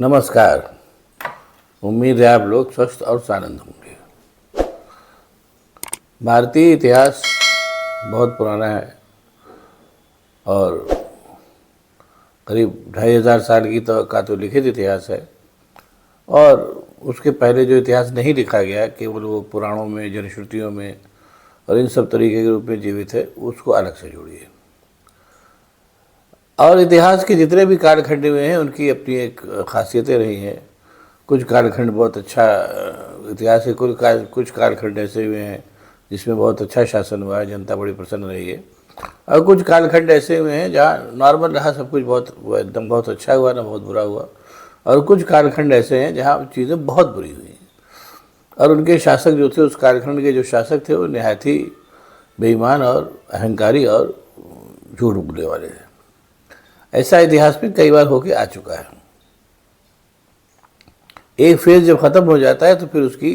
नमस्कार। उम्मीद है आप लोग स्वस्थ और आनंद होंगे। भारतीय इतिहास बहुत पुराना है और करीब 2500 साल का तो लिखित इतिहास है, और उसके पहले जो इतिहास नहीं लिखा गया, केवल वो पुराणों में, जनश्रुतियों में और इन सब तरीके के रूप में जीवित है, उसको अलग से जोड़िए। और इतिहास के जितने भी कालखंड हुए हैं उनकी अपनी एक खासियतें रही हैं। कुछ कालखंड बहुत अच्छा इतिहास के कुछ कालखंड ऐसे हुए हैं जिसमें बहुत अच्छा शासन हुआ है, जनता बड़ी प्रसन्न रही है, और कुछ कालखंड ऐसे हुए हैं जहाँ नॉर्मल रहा, सब कुछ एकदम बहुत अच्छा हुआ, ना बहुत बुरा हुआ। और कुछ कालखंड ऐसे हैं जहाँ चीज़ें बहुत बुरी हुई और उनके शासक जो थे, उस कालखंड के जो शासक थे, वो नहायत ही बेईमान और अहंकारी और झूठ बोलने वाले थे। ऐसा इतिहास में कई बार होके आ चुका है। एक फेज जब ख़त्म हो जाता है तो फिर उसकी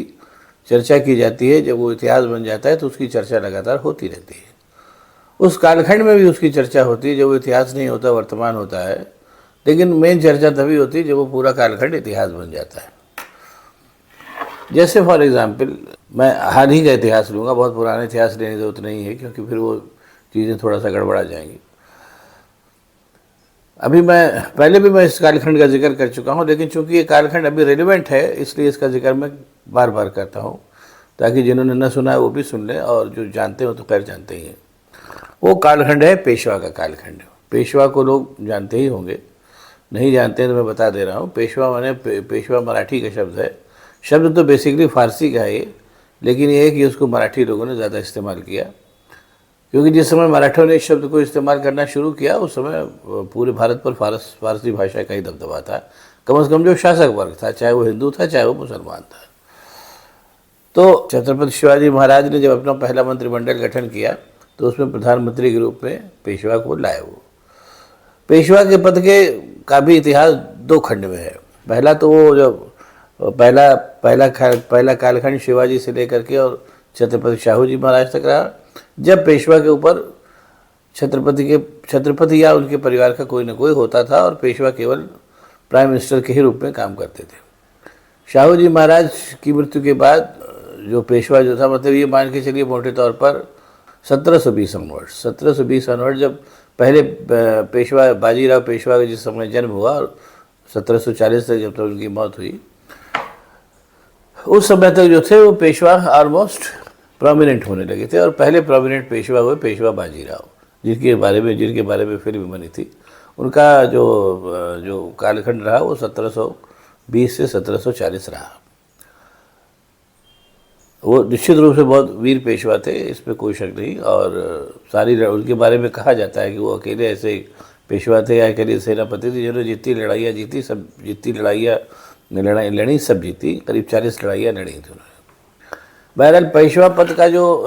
चर्चा की जाती है। जब वो इतिहास बन जाता है तो उसकी चर्चा लगातार होती रहती है। उस कालखंड में भी उसकी चर्चा होती है जब वो इतिहास नहीं होता, वर्तमान होता है। लेकिन मेन चर्चा तभी होती है जब वो पूरा कालखंड इतिहास बन जाता है। जैसे फॉर एग्जाम्पल मैं हाल ही का इतिहास लूँगा, बहुत पुराना इतिहास लेने की जरूरत नहीं है क्योंकि फिर वो चीज़ें थोड़ा सा गड़बड़ा जाएंगी। अभी पहले भी मैं इस कालखंड का जिक्र कर चुका हूँ, लेकिन चूंकि ये कालखंड अभी रेलिवेंट है इसलिए इसका जिक्र मैं बार बार करता हूँ, ताकि जिन्होंने न सुना है वो भी सुन लें, और जो जानते हो तो खैर जानते ही हैं। वो कालखंड है पेशवा का कालखंड। पेशवा को लोग जानते ही होंगे, नहीं जानते हैं तो मैं बता दे रहा हूँ। पेशवा माने पेशवा मराठी का शब्द है। शब्द तो बेसिकली फारसी का है ये, लेकिन ये है कि उसको मराठी लोगों ने ज़्यादा इस्तेमाल किया, क्योंकि जिस समय मराठों ने इस शब्द को इस्तेमाल करना शुरू किया उस समय पूरे भारत पर फारसी भाषा का ही दबदबा था। कम से कम जो शासक वर्ग था, चाहे वो हिंदू था चाहे वो मुसलमान था। तो छत्रपति शिवाजी महाराज ने जब अपना पहला मंत्रिमंडल गठन किया तो उसमें प्रधानमंत्री के रूप में पेशवा को लाए। वो पेशवा के पद का भी इतिहास दो खंड में है। पहला तो वो जब पहला कालखंड शिवाजी से लेकर के और छत्रपति शाहू जी महाराज तक रहा, जब पेशवा के ऊपर छत्रपति या उनके परिवार का कोई न कोई होता था और पेशवा केवल प्राइम मिनिस्टर के ही रूप में काम करते थे। शाहू जी महाराज की मृत्यु के बाद जो पेशवा जो था, मतलब ये मान के चलिए मोटे तौर पर 1720 ऑनवर्ड, जब पहले पेशवा बाजीराव पेशवा का जिस समय जन्म हुआ और 1740 तक जब तक उनकी मौत हुई, उस समय तक जो थे वो पेशवा ऑलमोस्ट प्रोमिनेंट होने लगे थे। और पहले प्रोमिनेंट पेशवा हुए पेशवा बाजीराव, जिनके बारे में फिल्म बनी थी। उनका जो कालखंड रहा वो 1720 से 1740 रहा। वो निश्चित रूप से बहुत वीर पेशवा थे, इसमें कोई शक नहीं। और उनके बारे में कहा जाता है कि वो अकेले ऐसे पेशवा थे या अकेले सेनापति थे जिन्होंने जितनी लड़ाइयाँ लड़ी सब जीती। करीब 40 लड़ाइयाँ लड़ी थी उन्होंने। बहरहाल पेशवा पद का जो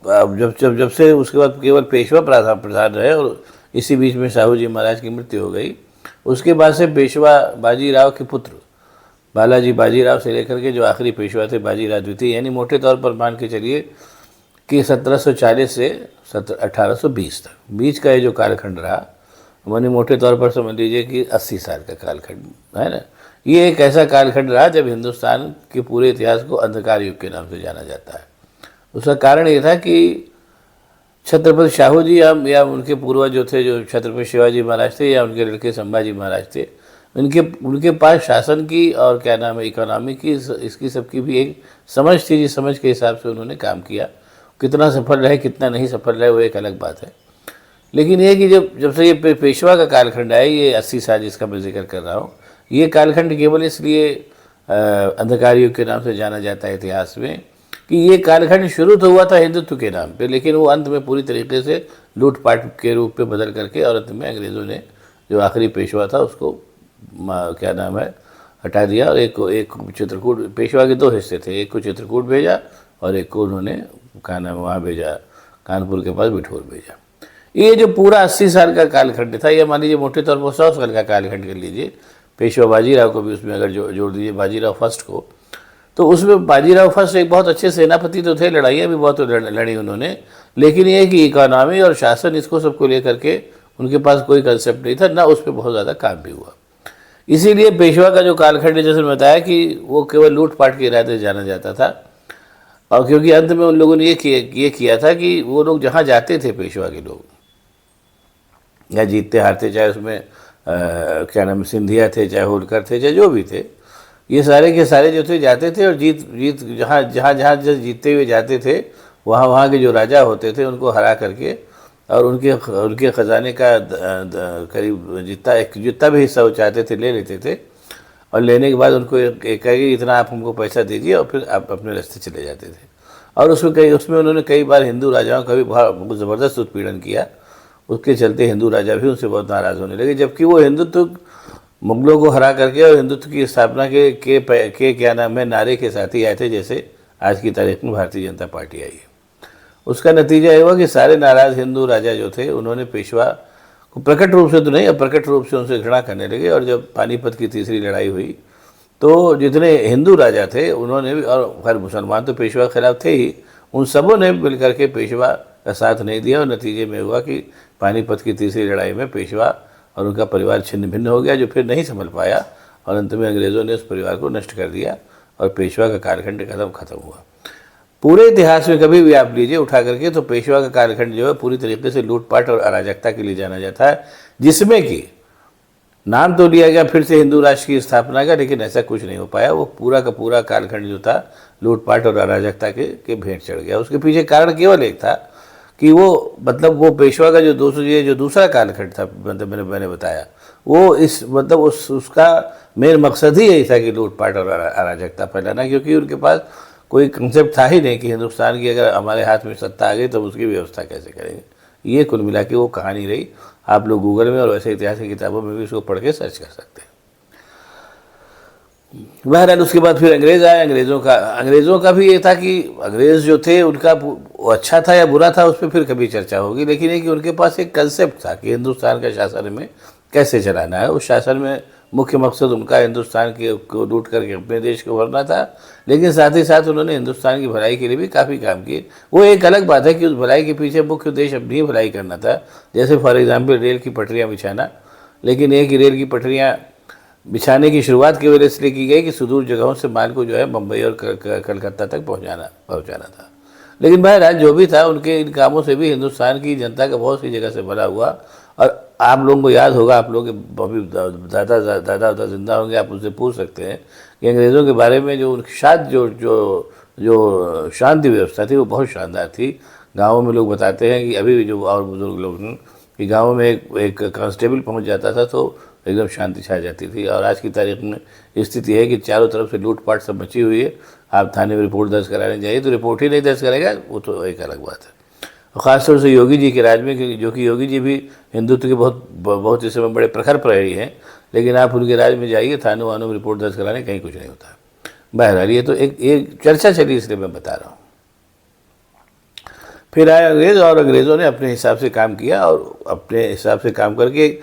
जब से उसके बाद केवल पेशवा प्रधान रहे और इसी बीच में शाहू जी महाराज की मृत्यु हो गई। उसके बाद से पेशवा बाजीराव के पुत्र बालाजी बाजीराव से लेकर के जो आखिरी पेशवा थे बाजीराव द्वितीय, यानी मोटे तौर पर मान के चलिए कि 1740 से 1820 तक बीच का ये जो कालखंड रहा, मानी मोटे तौर पर समझ लीजिए कि 80 साल का कालखंड है ना। ये एक ऐसा कालखंड रहा जब हिंदुस्तान के पूरे इतिहास को अंधकार युग के नाम से जाना जाता है। उसका कारण ये था कि छत्रपति शाहू जी या उनके पूर्वज जो थे, जो छत्रपति शिवाजी महाराज थे या उनके लड़के संभाजी महाराज थे, उनके पास शासन की और इकोनॉमी की, इसकी सबकी भी एक समझ थी, जिस समझ के हिसाब से उन्होंने काम किया। कितना सफल रहे कितना नहीं सफल रहे वो एक अलग बात है। लेकिन ये कि जब से ये पेशवा का कालखंड आया, ये 80 साल जिसका मैं जिक्र कर रहा हूँ, ये कालखंड केवल इसलिए अंधकार युग के नाम से जाना जाता है इतिहास में कि ये कालखंड शुरू तो हुआ था हिंदुत्व के नाम पे, लेकिन वो अंत में पूरी तरीके से लूटपाट के रूप में बदल करके और अंत में अंग्रेज़ों ने जो आखिरी पेशवा था उसको हटा दिया। और एक चित्रकूट, पेशवा के दो हिस्से थे, एक को चित्रकूट भेजा और एक को उन्होंने वहाँ भेजा, कानपुर के पास बिठौर भेजा। ये जो पूरा 80 साल का कालखंड था, ये मान लीजिए मोटे तौर पर 100 साल का कालखंड कर लीजिए। पेशवा बाजीराव को भी उसमें अगर जोड़ दीजिए, बाजीराव फर्स्ट को, तो उसमें बाजीराव फर्स्ट एक बहुत अच्छे सेनापति तो थे, लड़ाइयाँ भी बहुत लड़ी उन्होंने, लेकिन ये कि इकोनॉमी और शासन इसको सबको लेकर के उनके पास कोई कंसेप्ट नहीं था, ना उस पर बहुत ज़्यादा काम भी हुआ। इसीलिए पेशवा का जो कालखंड है, जैसे बताया कि वो केवल लूटपाट के इरादे से जाना जाता था। और क्योंकि अंत में उन लोगों ने ये किया था कि वो लोग जहाँ जाते थे, पेशवा के लोग, या जीतते हारते, चाहे उसमें क्या नाम सिंधिया थे, चाहे होलकर थे, चाहे जो भी थे, ये सारे के सारे जो थे जाते थे और जीत जीत जहाँ जहाँ जहाँ जहाँ जीतते हुए जाते थे, वहाँ वहाँ के जो राजा होते थे उनको हरा करके, और उनके उनके ख़जाने का करीब जितना भी हिस्सा वो चाहते थे ले लेते थे। और लेने के बाद उनको एक कहेगी इतना आप हमको पैसा दीजिए, और फिर आप अपने रास्ते चले जाते थे। और उसमें उन्होंने कई बार हिंदू राजाओं का भी बहुत ज़बरदस्त उत्पीड़न किया। उसके चलते हिंदू राजा भी उनसे बहुत नाराज़ होने लगे, जबकि वो हिंदुत्व मुगलों को हरा करके और हिंदुत्व की स्थापना के क्या नाम है नारे के साथ ही आए थे, जैसे आज की तारीख में भारतीय जनता पार्टी आई है। उसका नतीजा ये हुआ कि सारे नाराज़ हिंदू राजा जो थे उन्होंने पेशवा को प्रकट रूप से तो नहीं, अप्रकट रूप से उनसे घृणा करने लगे। और जब पानीपत की तीसरी लड़ाई हुई तो जितने हिंदू राजा थे उन्होंने भी, और खैर मुसलमान तो पेशवा के खिलाफ थे ही, उन सबों ने मिलकर के पेशवा का साथ नहीं दिया। और नतीजे में हुआ कि पानीपत की तीसरी लड़ाई में पेशवा और उनका परिवार छिन्न भिन्न हो गया, जो फिर नहीं संभल पाया, और अंत में अंग्रेज़ों ने उस परिवार को नष्ट कर दिया और पेशवा का कालखंड ख़त्म हुआ। पूरे इतिहास में कभी भी आप लीजिए उठा करके, तो पेशवा का कालखंड जो है पूरी तरीके से लूटपाट और अराजकता के लिए जाना जाता है, जिसमें कि नाम तो लिया गया फिर से हिंदू राष्ट्र की स्थापना का, लेकिन ऐसा कुछ नहीं हो पाया। वो पूरा का पूरा कालखंड जो था लूटपाट और अराजकता के भेंट चढ़ गया। उसके पीछे कारण केवल एक था कि वो मतलब वो पेशवा का जो दूसरा कालखंड था, मतलब मैंने बताया, वो इस मतलब उसका मेन मकसद ही यही था कि लूटपाट और अराजकता फैलाना, क्योंकि उनके पास कोई कंसेप्ट था ही नहीं कि हिंदुस्तान की अगर हमारे हाथ में सत्ता आ गई तो उसकी व्यवस्था कैसे करेंगे। ये कुल मिला के वो कहानी रही। आप लोग गूगल में और वैसे इतिहास की किताबों में भी उसको पढ़ के सर्च कर सकते हैं। बहरहाल उसके बाद फिर अंग्रेज़ आए। अंग्रेज़ों का भी ये था कि अंग्रेज़ जो थे उनका वो अच्छा था या बुरा था उस पर फिर कभी चर्चा होगी, लेकिन ये कि उनके पास एक कंसेप्ट था कि हिंदुस्तान का शासन में कैसे चलाना है। उस शासन में मुख्य मकसद उनका हिंदुस्तान को लूट करके अपने देश को भरना था, लेकिन साथ ही साथ उन्होंने हिंदुस्तान की भलाई के लिए भी काफ़ी काम किए। वो एक अलग बात है कि उस भलाई के पीछे मुख्य उद्देश्य अपनी भलाई करना था, जैसे फॉर एग्जाम्पल रेल की पटरियाँ बिछाना। लेकिन एक ही रेल की पटरियाँ बिछाने की शुरुआत केवल इसलिए की गई कि सुदूर जगहों से माल को जो है मुंबई और कलकत्ता तक पहुँचाना था। लेकिन बहरहाल जो भी था, उनके इन कामों से भी हिंदुस्तान की जनता का बहुत सी जगह से भला हुआ। और आप लोगों को याद होगा, आप लोग अभी दादा जिंदा होंगे, आप उनसे पूछ सकते हैं कि अंग्रेज़ों के बारे में जो उनकी जो शांति व्यवस्था थी वो बहुत शानदार थी। गाँवों में लोग बताते हैं कि अभी भी जो और बुजुर्ग लोग हैं कि गाँवों में एक कांस्टेबल पहुंच जाता था तो एकदम शांति छा जाती थी। और आज की तारीख में स्थिति है कि चारों तरफ से लूटपाट सब मची हुई है। आप थाने में रिपोर्ट दर्ज कराने जाइए तो रिपोर्ट ही नहीं दर्ज करेगा, वो तो एक अलग बात है। और ख़ासतौर से योगी जी के राज में, जो कि योगी जी भी हिंदुत्व के बहुत इस समय बड़े प्रखर प्रहरी हैं, लेकिन आप उनके राज में जाइए थानों वानों में रिपोर्ट दर्ज कराने, कहीं कुछ नहीं होता। बहरहाल ये तो एक चर्चा चली, इसलिए मैं बता रहा हूँ। फिर आए अंग्रेज़, और अंग्रेज़ों ने अपने हिसाब से काम किया, और अपने हिसाब से काम करके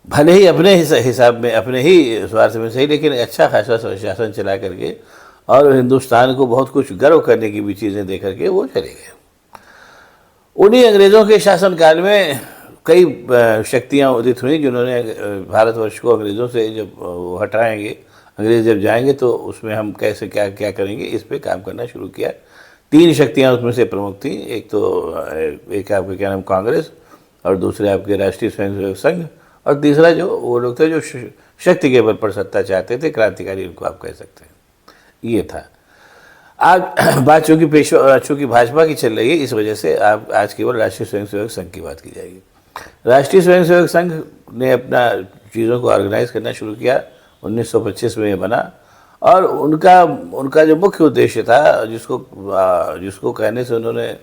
भले ही अपने हिसाब में अपने ही स्वार्थ में सही, लेकिन अच्छा खासा शासन चला करके और हिंदुस्तान को बहुत कुछ गर्व करने की भी चीज़ें दे करके वो चले गए। उन्हीं अंग्रेज़ों के शासनकाल में कई शक्तियाँ उदित हुई जिन्होंने भारतवर्ष को अंग्रेज़ों से जब हटाएंगे, अंग्रेज़ जब जाएंगे तो उसमें हम कैसे क्या क्या करेंगे, इस पे काम करना शुरू किया। 3 शक्तियाँ उसमें से प्रमुख थी। एक आपके क्या नाम कांग्रेस, और दूसरे आपके राष्ट्रीय स्वयंसेवक संघ, और तीसरा जो वो लोग थे जो शक्ति के बल पर सत्ता चाहते थे, क्रांतिकारी उनको आप कह सकते हैं। ये था। आज बात चूँकि भाजपा की चल रही है, इस वजह से आप आज केवल राष्ट्रीय स्वयंसेवक संघ की बात की जाएगी। राष्ट्रीय स्वयंसेवक संघ ने अपना चीज़ों को ऑर्गेनाइज करना शुरू किया। 1925 में ये बना, और उनका जो मुख्य उद्देश्य था, जिसको कहने से उन्होंने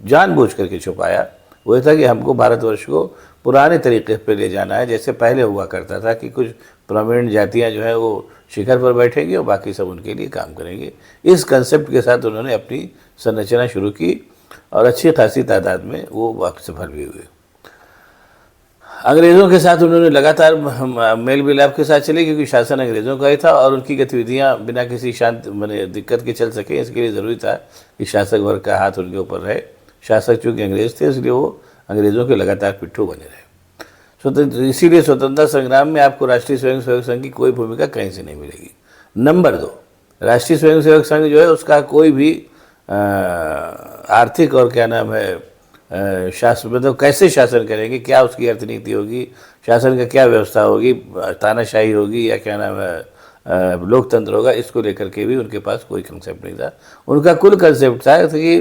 जानबूझ करके छुपाया, वो ये था कि हमको भारतवर्ष को पुराने तरीके पे ले जाना है, जैसे पहले हुआ करता था कि कुछ प्रोमिनेंट जातियां जो है वो शिखर पर बैठेंगी और बाकी सब उनके लिए काम करेंगे। इस कंसेप्ट के साथ उन्होंने अपनी संरचना शुरू की, और अच्छी खासी तादाद में वो सफल भी हुए। अंग्रेज़ों के साथ उन्होंने लगातार मेल मिलाप के साथ चले, क्योंकि शासन अंग्रेज़ों का ही था, और उनकी गतिविधियां बिना किसी दिक्कत के चल सके, इसके लिए ज़रूरी था कि शासक वर्ग का हाथ उनके ऊपर रहे। शासक चूँकि अंग्रेज़ थे, इसलिए वो अंग्रेज़ों के लगातार पिट्ठू बने रहे। इसीलिए स्वतंत्रता संग्राम में आपको राष्ट्रीय स्वयंसेवक संघ की कोई भूमिका कहीं से नहीं मिलेगी। नंबर 2, राष्ट्रीय स्वयंसेवक संघ जो है उसका कोई भी आर्थिक और क्या नाम है शासन, मतलब कैसे शासन करेंगे, क्या उसकी अर्थनीति होगी, शासन का क्या व्यवस्था होगी, तानाशाही होगी या क्या नाम है लोकतंत्र होगा, इसको लेकर के भी उनके पास कोई कंसेप्ट नहीं था। उनका कुल कंसेप्ट था कि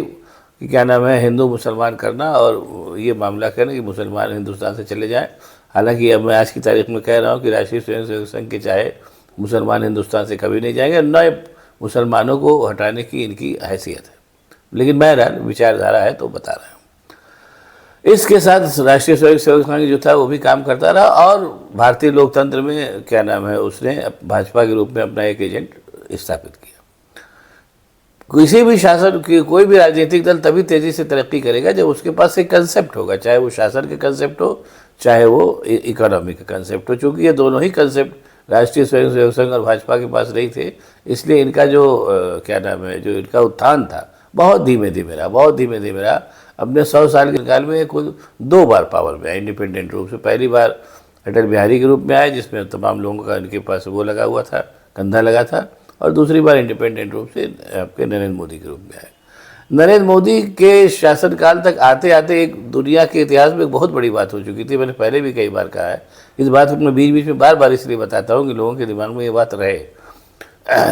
क्या नाम है हिंदू मुसलमान करना और ये मामला करना कि मुसलमान हिंदुस्तान से चले जाएं। हालांकि अब मैं आज की तारीख में कह रहा हूँ कि राष्ट्रीय स्वयंसेवक संघ के चाहे मुसलमान हिंदुस्तान से कभी नहीं जाएंगे, नए मुसलमानों को हटाने की इनकी हैसियत है, लेकिन बहरहाल विचारधारा है तो बता रहा हूँ। इसके साथ राष्ट्रीय स्वयंसेवक संघ जो था वो भी काम करता रहा और भारतीय लोकतंत्र में क्या नाम है उसने भाजपा के रूप में अपना एक एजेंट स्थापित किया। किसी भी शासन की कोई भी राजनीतिक दल तभी तेजी से तरक्की करेगा जब उसके पास एक कंसेप्ट होगा, चाहे वो शासन का कंसेप्ट हो चाहे वो इकोनॉमी का कंसेप्ट हो। चूँकि ये दोनों ही कंसेप्ट राष्ट्रीय स्वयंसेवक संघ और भाजपा के पास नहीं थे, इसलिए इनका जो क्या नाम है जो इनका उत्थान था बहुत धीमे धीमे रहा, बहुत धीमे धीमे रहा। अपने 100 साल के काल में कुल 2 बार पावर में आया इंडिपेंडेंट रूप से। पहली बार अटल बिहारी के रूप में आया जिसमें तमाम लोगों का इनके पास वो लगा हुआ था, कंधा लगा था, और दूसरी बार इंडिपेंडेंट रूप से आपके नरेंद्र मोदी के रूप में आए। नरेंद्र मोदी के शासनकाल तक आते आते एक दुनिया के इतिहास में एक बहुत बड़ी बात हो चुकी थी। मैंने पहले भी कई बार कहा है, इस बात को मैं बीच बीच में बार बार इसलिए बताता हूँ कि लोगों के दिमाग में ये बात रहे।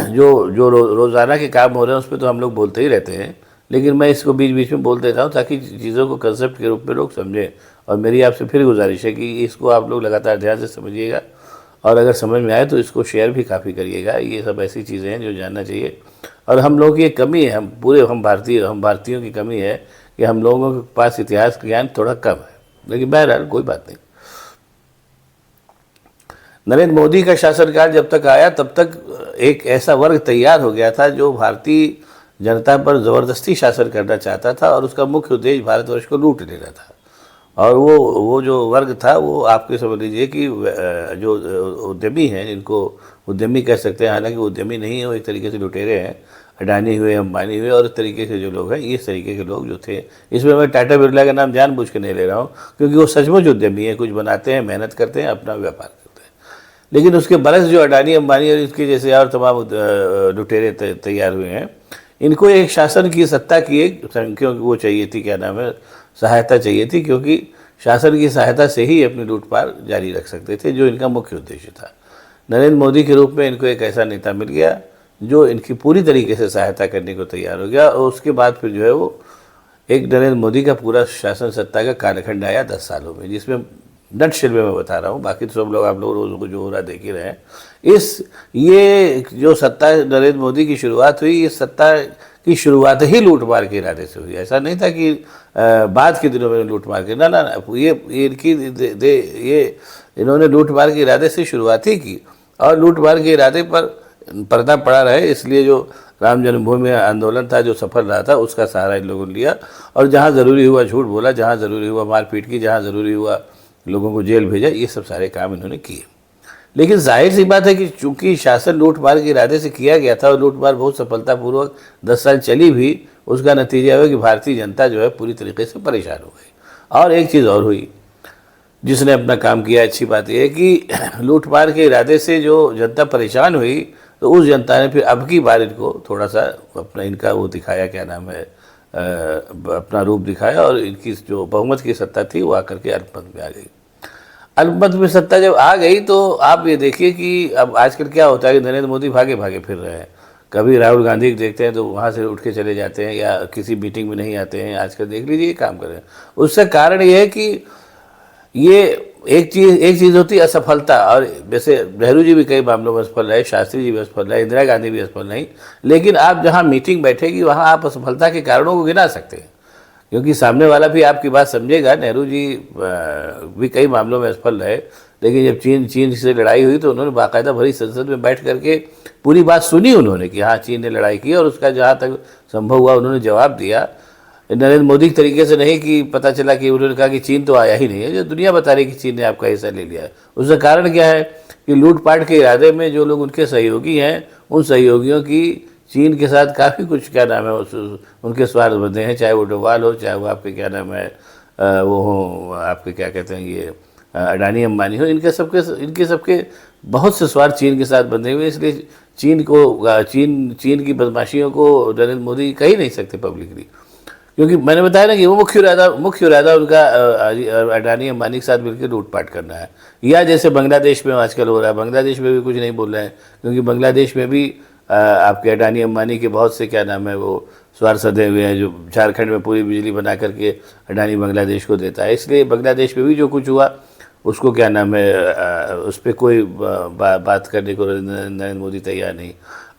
जो रोज़ाना के काम हो रहे हैं उस पर तो हम लोग बोलते ही रहते हैं, लेकिन मैं इसको बीच बीच में बोल देता हूँ ताकि चीज़ों को कंसेप्ट के रूप में लोग समझें। और मेरी आपसे फिर गुजारिश है कि इसको आप लोग लगातार ध्यान से समझिएगा और अगर समझ में आए तो इसको शेयर भी काफ़ी करिएगा। ये सब ऐसी चीज़ें हैं जो जानना चाहिए। और हम लोगों की एक कमी है, हम भारतीयों की कमी है कि हम लोगों के पास इतिहास ज्ञान थोड़ा कम है, लेकिन बहरहाल कोई बात नहीं। नरेंद्र मोदी का शासनकाल जब तक आया तब तक एक ऐसा वर्ग तैयार हो गया था जो भारतीय जनता पर ज़बरदस्ती शासन करना चाहता था और उसका मुख्य उद्देश्य भारतवर्ष को लूट लेना था। और वो जो वर्ग था वो आपके समझ लीजिए कि जो उद्यमी हैं, जिनको उद्यमी कह सकते हैं, हालांकि उद्यमी नहीं है, वो एक तरीके से लुटेरे हैं, अडानी हुए, अंबानी हुए और इस तरीके से जो लोग हैं, इस तरीके के लोग जो थे। इसमें मैं टाटा बिरला का नाम जानबूझ के नहीं ले रहा हूँ क्योंकि वो सचमुच उद्यमी है, कुछ बनाते हैं, मेहनत करते हैं, अपना व्यापार करते हैं। लेकिन उसके बरस जो अडानी अंबानी और इसके जैसे और तमाम लुटेरे तैयार हुए हैं, इनको एक शासन की सत्ता की एक संख्या वो चाहिए थी, क्या नाम है, सहायता चाहिए थी, क्योंकि शासन की सहायता से ही अपनी लूटपाट जारी रख सकते थे, जो इनका मुख्य उद्देश्य था। नरेंद्र मोदी के रूप में इनको एक ऐसा नेता मिल गया जो इनकी पूरी तरीके से सहायता करने को तैयार हो गया। और उसके बाद फिर जो है वो एक नरेंद्र मोदी का पूरा शासन सत्ता का कालखंड आया 10 सालों में, जिसमें नटशेल में मैं बता रहा हूँ, बाकी तो सब लोग आप लोग रोज़ को जो हो रहा देख ही रहे हैं। ये जो सत्ता नरेंद्र मोदी की शुरुआत हुई, ये सत्ता की शुरुआत ही लूटमार के इरादे से हुई। ऐसा नहीं था कि बाद के दिनों में लूटमार के, ना, ये इन्होंने लूटमार के इरादे से शुरुआत ही की और लूटमार के इरादे पर पर्दा पड़ा रहे। इसलिए जो राम जन्मभूमि आंदोलन था जो सफल रहा था, उसका सहारा इन लोगों ने लिया और जहाँ ज़रूरी हुआ झूठ बोला, जहाँ ज़रूरी हुआ मारपीट की, जहाँ ज़रूरी हुआ लोगों को जेल भेजा, ये सब सारे काम इन्होंने किए। लेकिन जाहिर सी बात है कि चूंकि शासन लूटमार के इरादे से किया गया था और लूटमार बहुत सफलतापूर्वक 10 साल चली भी, उसका नतीजा हुआ कि भारतीय जनता जो है पूरी तरीके से परेशान हो गई। और एक चीज़ और हुई जिसने अपना काम किया, अच्छी बात यह है कि लूटमार के इरादे से जो जनता परेशान हुई तो उस जनता ने फिर अब की बार इनको थोड़ा सा अपना इनका वो दिखाया, क्या नाम है, अपना रूप दिखाया और इनकी जो बहुमत की सत्ता थी वो आकर के अल्पमत में आ गई। अल्पमत में सत्ता जब आ गई तो आप ये देखिए कि अब आजकल क्या होता है कि नरेंद्र मोदी भागे भागे फिर रहे हैं। कभी राहुल गांधी देखते हैं तो वहाँ से उठ के चले जाते हैं या किसी मीटिंग में नहीं आते हैं। आजकल देख लीजिए काम कर रहे हैं। उसका कारण ये है कि ये एक चीज़ होती है असफलता, और जैसे नेहरू जी भी कई मामलों में असफल रहे, शास्त्री जी भी असफल रहे, इंदिरा गांधी भी असफल नहीं, लेकिन आप जहाँ मीटिंग बैठेगी वहाँ आप असफलता के कारणों को गिना सकते हैं क्योंकि सामने वाला भी आपकी बात समझेगा। नेहरू जी भी कई मामलों में असफल रहे, लेकिन जब चीन से लड़ाई हुई तो उन्होंने बाकायदा भरी संसद में बैठ करके पूरी बात सुनी उन्होंने कि हाँ चीन ने लड़ाई की और उसका जहाँ तक संभव हुआ उन्होंने जवाब दिया। नरेंद्र मोदी के तरीके से नहीं कि पता चला कि उन्होंने कहा कि चीन तो आया ही नहीं है, जो दुनिया बता रही कि चीन ने आपका हिस्सा ले लिया है। उसका कारण क्या है कि लूटपाट के इरादे में जो लोग उनके सहयोगी हैं, उन सहयोगियों की चीन के साथ काफ़ी कुछ, क्या नाम है, उनके स्वार्थ बंधे हैं, चाहे वो डोवाल हो, चाहे वो आपके क्या नाम है वो हो, आपके क्या कहते हैं, ये अडानी अंबानी हो, इनके सबके बहुत से स्वार्थ चीन के साथ बंधे हुए, इसलिए चीन की बदमाशियों को नरेंद्र मोदी कह ही नहीं सकते पब्लिकली, क्योंकि मैंने बताया ना कि वो मुख्य इरादा उनका अडानी अंबानी के साथ मिलकर लूटपाट करना है। या जैसे बांग्लादेश में आजकल हो रहा है, बांग्लादेश में भी कुछ नहीं बोल रहे हैं, क्योंकि बांग्लादेश में भी आपके अडानी अंबानी के बहुत से क्या नाम है वो स्वार्थ सधे हुए हैं, जो झारखंड में पूरी बिजली बना करके अडानी बांग्लादेश को देता है। इसलिए बांग्लादेश में भी जो कुछ हुआ उसको क्या नाम है उस पर कोई बात करने को नरेंद्र मोदी तैयार नहीं।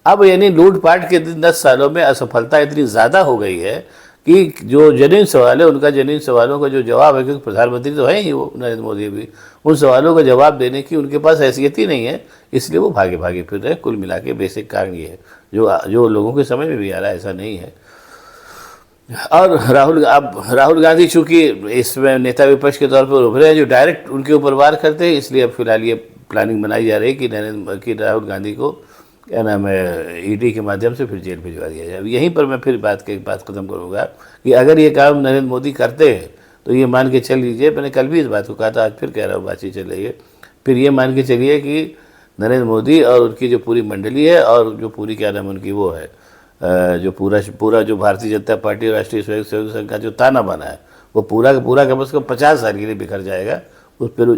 अब यानी लूटपाट के 10 सालों में असफलता इतनी ज़्यादा हो गई है कि जो जेन्युइन सवाल है उनका जेन्युइन सवालों का जो जवाब है, क्योंकि प्रधानमंत्री तो है ही वो नरेंद्र मोदी भी, उन सवालों का जवाब देने की उनके पास हैसियत ही नहीं है, इसलिए वो भागे भागे फिर रहे। कुल मिला के बेसिक कारण ये है जो लोगों के समझ में भी आ रहा है, ऐसा नहीं है। और राहुल गांधी चूंकि इसमें नेता विपक्ष के तौर पर उभरे हैं, जो डायरेक्ट उनके ऊपर वार करते हैं, इसलिए अब फिलहाल ये प्लानिंग बनाई जा रही है कि राहुल गांधी को क्या नाम है ईडी के माध्यम से फिर जेल भिजवा दिया जाए। यहीं पर मैं फिर बात ख़त्म करूँगा कि अगर ये काम नरेंद्र मोदी करते हैं तो ये मान के चल लीजिए, मैंने कल भी इस बात को कहा था, आज फिर कह रहा हूँ, बातचीत चल रही है, फिर ये मान के चलिए कि नरेंद्र मोदी और उनकी जो पूरी मंडली है और जो पूरी क्या नाम उनकी वो है जो पूरा जो भारतीय जनता पार्टी और राष्ट्रीय स्वयं सेवक संघ का जो ताना बना है वो पूरा का पूरा कम से कम 50 साल के लिए बिखर जाएगा। उस पर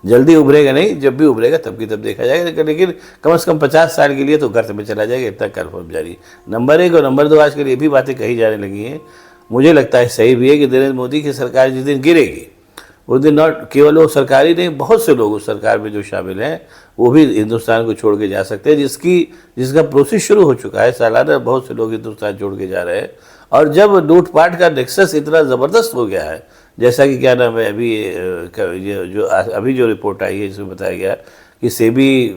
जल्दी उभरेगा नहीं, जब भी उभरेगा तब की तब देखा जाएगा, लेकिन कम से कम 50 साल के लिए तो गर्त में चला जाएगा, इतना कन्फर्म जारी। नंबर 1 और नंबर 2 आजकल ये भी बातें कही जाने लगी हैं, मुझे लगता है सही भी है कि नरेंद्र मोदी की सरकार जिस दिन गिरेगी उस दिन नॉट केवल वो सरकार ही नहीं, बहुत से लोग उस सरकार में जो शामिल हैं वो भी हिंदुस्तान को छोड़ के जा सकते हैं, जिसका प्रोसेस शुरू हो चुका है। सालाना बहुत से लोग हिंदुस्तान छोड़ के जा रहे हैं। और जब लूटपाट का नेक्सस इतना ज़बरदस्त हो गया है, जैसा कि क्या नाम है अभी जो रिपोर्ट आई है इसमें बताया गया कि सेबी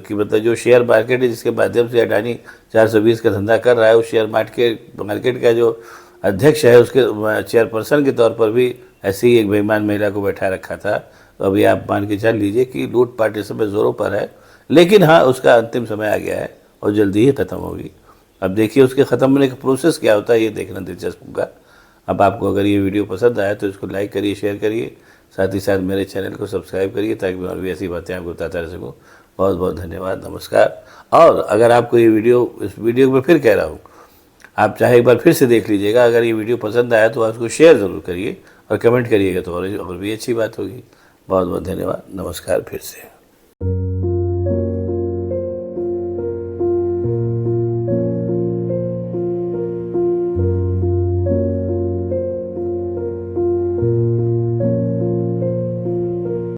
की मतलब जो शेयर मार्केट है जिसके माध्यम से अडानी 420 का धंधा कर रहा है, उस शेयर मार्केट का जो अध्यक्ष है उसके चेयरपर्सन के तौर पर भी ऐसी ही एक बेईमान महिला को बैठा रखा था। तो अभी आप मान के चल लीजिए कि लूटपाट इस समय ज़ोरों पर है, लेकिन हाँ उसका अंतिम समय आ गया है और जल्दी ही ख़त्म होगी। अब देखिए उसके ख़त्म होने का प्रोसेस क्या होता है, ये देखना दिलचस्प होगा। अब आपको अगर ये वीडियो पसंद आया तो इसको लाइक करिए, शेयर करिए, साथ ही साथ मेरे चैनल को सब्सक्राइब करिए ताकि मैं और भी ऐसी बातें आपको बताता रह सकूँ। बहुत बहुत धन्यवाद, नमस्कार। और अगर आपको ये इस वीडियो में फिर कह रहा हूँ, आप चाहे एक बार फिर से देख लीजिएगा। अगर ये वीडियो पसंद आया तो आप उसको शेयर ज़रूर करिए और कमेंट करिएगा तो और भी अच्छी बात होगी। बहुत बहुत धन्यवाद, नमस्कार फिर से।